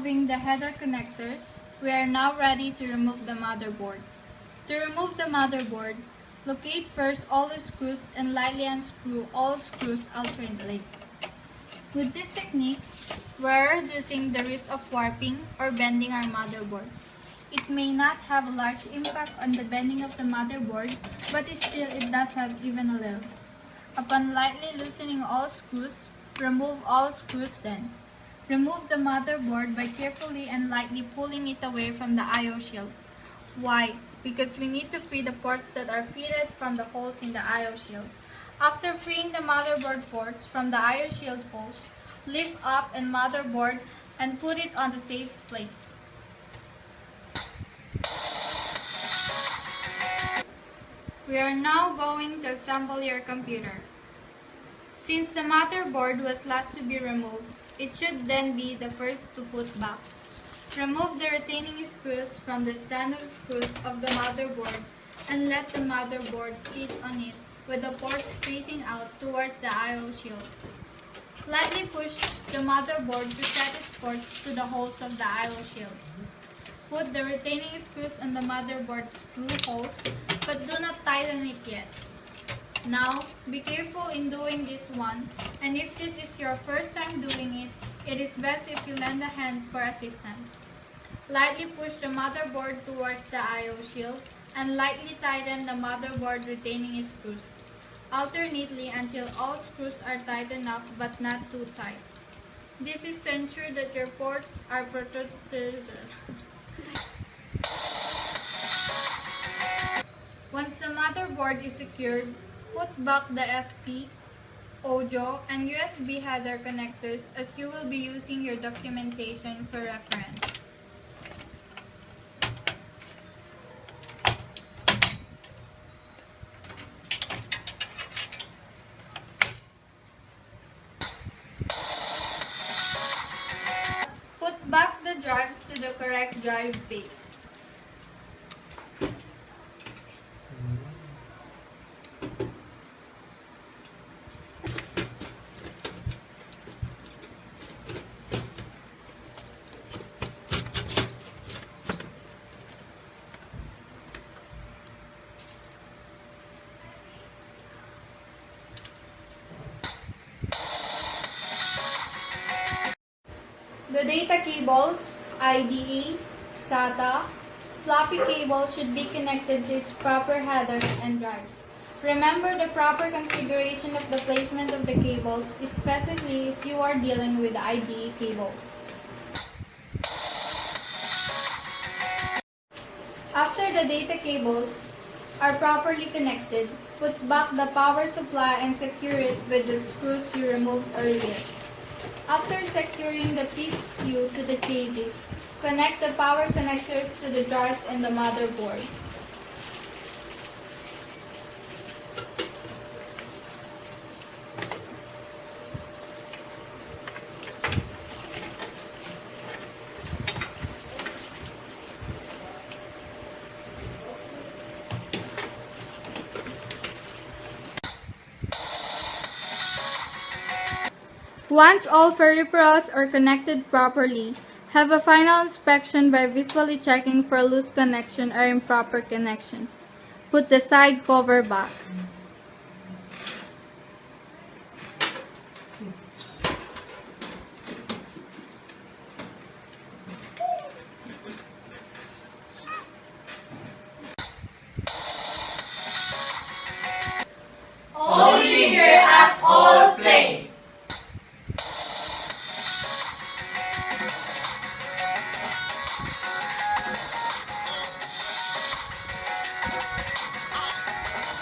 removing the header connectors, we are now ready to remove the motherboard. To remove the motherboard, locate first all the screws and lightly unscrew all screws alternately. With this technique, we are reducing the risk of warping or bending our motherboard. It may not have a large impact on the bending of the motherboard, but it does have even a little. Upon lightly loosening all screws, remove all screws then. Remove the motherboard by carefully and lightly pulling it away from the I/O shield. Why? Because we need to free the ports that are fitted from the holes in the I/O shield. After freeing the motherboard ports from the I/O shield holes, lift up and motherboard and put it on the safe place. We are now going to assemble your computer. Since the motherboard was last to be removed, it should then be the first to put back. Remove the retaining screws from the standard screws of the motherboard and let the motherboard sit on it with the ports facing out towards the I/O shield. Lightly push the motherboard to set its ports to the holes of the I/O shield. Put the retaining screws on the motherboard screw holes, but do not tighten it yet. Now, be careful in doing this one, and if this is your first time doing it, it is best if you lend a hand for assistance. Lightly push the motherboard towards the I/O shield and lightly tighten the motherboard retaining screws, alternately until all screws are tight enough but not too tight. This is to ensure that your ports are protected. Once the motherboard is secured, put back the FP, audio, and USB header connectors as you will be using your documentation for reference. Put back the drives to the correct drive bay. The data cables, IDE, SATA, floppy cable should be connected to its proper headers and drives. Remember the proper configuration of the placement of the cables, especially if you are dealing with IDE cables. After the data cables are properly connected, put back the power supply and secure it with the screws you removed earlier. After securing the PCU to the chassis, connect the power connectors to the drives and the motherboard. Once all peripherals are connected properly, have a final inspection by visually checking for loose connection or improper connection. Put the side cover back.